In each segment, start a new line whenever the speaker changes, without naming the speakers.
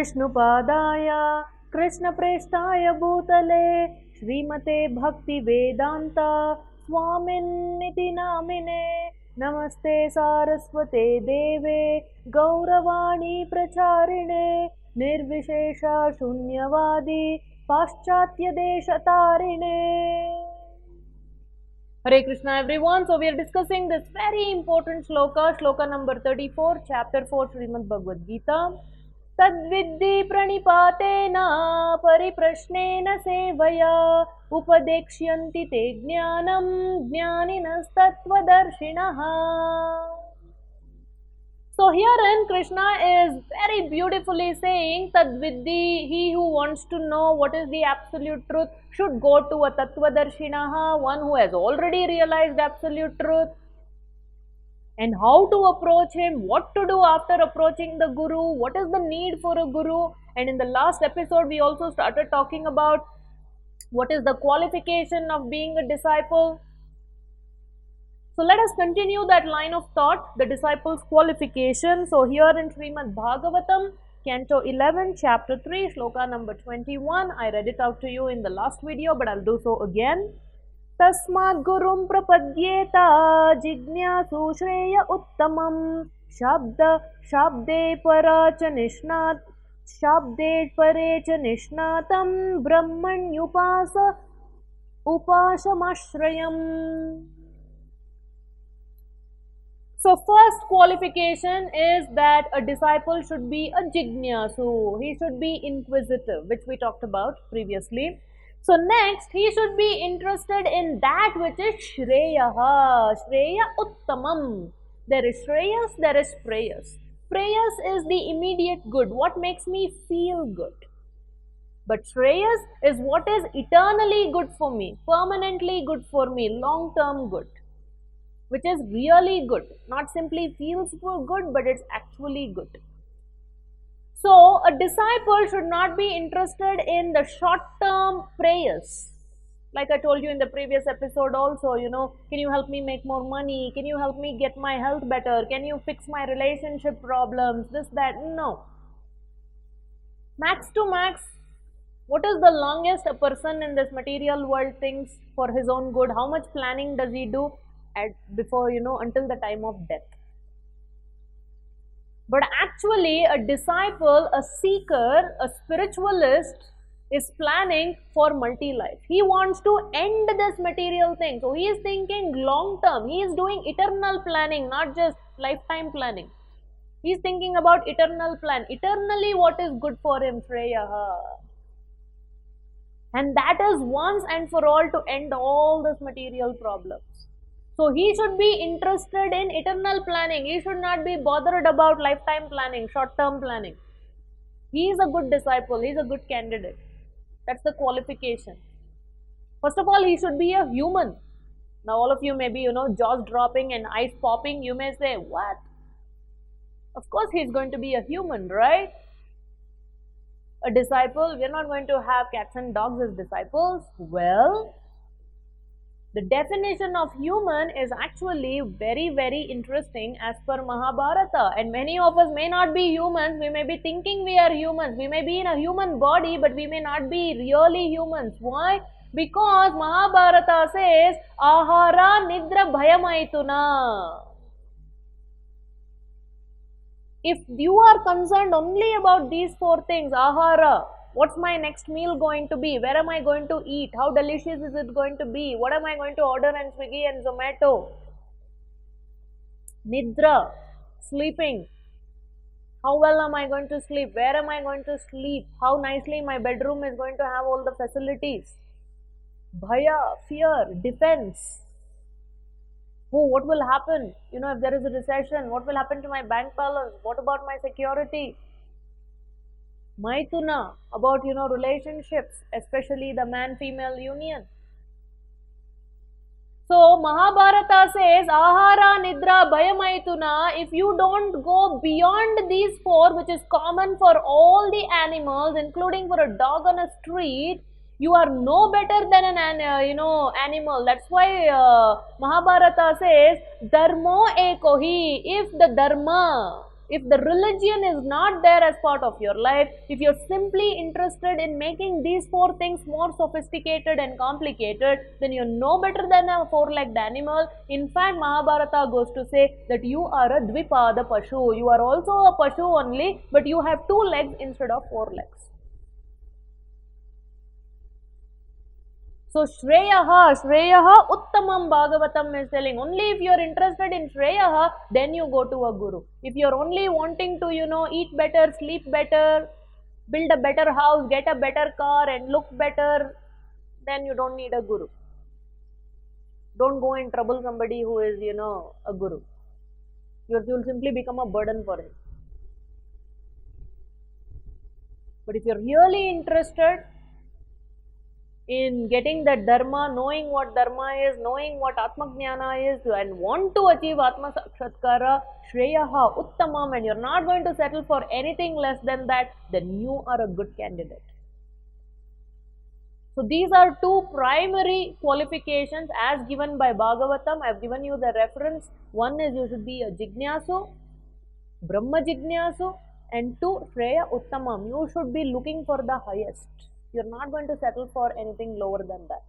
विष्णुपादाय कृष्णप्रेष्ठाय भूतले श्रीमते भक्तिवेदान्त स्वामिन्निति नामिने नमस्ते सारस्वते देवे गौरवाणी प्रचारिणे निर्विशेष शून्यवादी पाश्चात्य देशतारिणे. Hare Krishna everyone. So we are discussing this very important shloka number 34, chapter 4, Srimad Bhagavad Gita. तद्विद्धि प्रणिपातेन परिप्रश्नेन सेवया उपदेक्ष्यन्ति ते ज्ञानं ज्ञानिनस्तत्त्वदर्शिनः. So herein Krishna is very beautifully saying Tadviddhi, he who wants to know what is the absolute truth should go to a Tattvadarshinaha, one who has already realized absolute truth. And how to approach him, what to do after approaching the Guru, what is the need for a Guru. And in the last episode we also started talking about what is the qualification of being a disciple. So let us continue that line of thought, the disciple's qualification. So here in Srimad Bhagavatam, Canto 11, Chapter 3, Shloka number 21, I read it out to you in the last video, but I'll do so again. Tasmad gurum prapadyeta jignasu shreya uttamam shabde paracha nishnat shabde parecha nishnatam brahmanyupasa upashamashrayam. So first qualification is that a disciple should be a jignasu. He should be inquisitive, which we talked about previously. So next, he should be interested in that which is Shreyaha, Shreya Uttamam. There is Shreyas, there is Preyas. Preyas is the immediate good, what makes me feel good. But Shreyas is what is eternally good for me, permanently good for me, long-term good, which is really good. Not simply feels good, but it's actually good. So, a disciple should not be interested in the short-term prayers. Like I told you in the previous episode also, can you help me make more money? Can you help me get my health better? Can you fix my relationship problems? This, that, no. Max to max, what is the longest a person in this material world thinks for his own good? How much planning does he do before, until the time of death? But actually, a disciple, a seeker, a spiritualist is planning for multi-life. He wants to end this material thing. So he is thinking long term. He is doing eternal planning, not just lifetime planning. He is thinking about eternal plan. Eternally, what is good for him, Shreyaha. And that is once and for all to end all this material problems. So he should be interested in eternal planning. He should not be bothered about lifetime planning, short-term planning. He is a good disciple. He is a good candidate. That's the qualification. First of all, he should be a human. Now all of you may be, jaws dropping and eyes popping. You may say, what? Of course he is going to be a human, right? A disciple, we are not going to have cats and dogs as disciples. Well, the definition of human is actually very, very interesting as per Mahabharata. And many of us may not be humans. We may be thinking we are humans. We may be in a human body, but we may not be really humans. Why? Because Mahabharata says, Ahara Nidra Bhayamaituna. If you are concerned only about these four things, Ahara, what's my next meal going to be? Where am I going to eat? How delicious is it going to be? What am I going to order in Swiggy and Zomato? Nidra, sleeping. How well am I going to sleep? Where am I going to sleep? How nicely my bedroom is going to have all the facilities? Bhaya, fear, defense. Oh, what will happen? If there is a recession, what will happen to my bank balance? What about my security? Maituna, about relationships, especially the man-female union. So Mahabharata says, Ahara, Nidra, Bhayamaituna. If you don't go beyond these four, which is common for all the animals, including for a dog on a street, you are no better than an animal. That's why Mahabharata says, Dharmo ekohi. If the dharma, If the religion is not there as part of your life, if you're simply interested in making these four things more sophisticated and complicated, then you're no better than a four-legged animal. In fact, Mahabharata goes to say that you are a dvipada pashu. You are also a pashu only, but you have two legs instead of four legs. So Shreyaha Uttamam Bhagavatam is telling, only if you are interested in Shreyaha, then you go to a guru. If you are only wanting to, eat better, sleep better, build a better house, get a better car and look better, then you don't need a guru. Don't go and trouble somebody who is, a guru. You'll simply become a burden for him. But if you're really interested in getting that dharma, knowing what dharma is, knowing what atmajnana is, and want to achieve atma sakshatkara, shreyaha uttamam, and you're not going to settle for anything less than that, then you are a good candidate. So these are two primary qualifications as given by Bhagavatam. I have given you the reference. One is you should be a jignasu, brahma jignasu, and two, shreya uttamam. You should be looking for the highest. You're not going to settle for anything lower than that.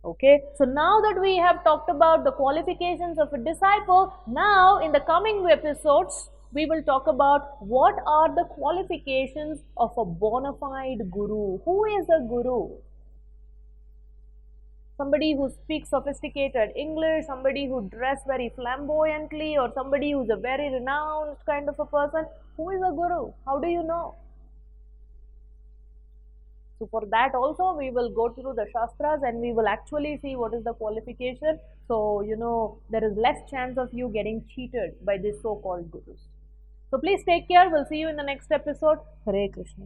Okay, so now that we have talked about the qualifications of a disciple, now in the coming episodes, we will talk about what are the qualifications of a bona fide guru. Who is a guru? Somebody who speaks sophisticated English, somebody who dresses very flamboyantly, or somebody who's a very renowned kind of a person. Who is a guru? How do you know? So for that also we will go through the Shastras and we will actually see what is the qualification. So, there is less chance of you getting cheated by these so-called gurus. So please take care. We'll see you in the next episode. Hare Krishna.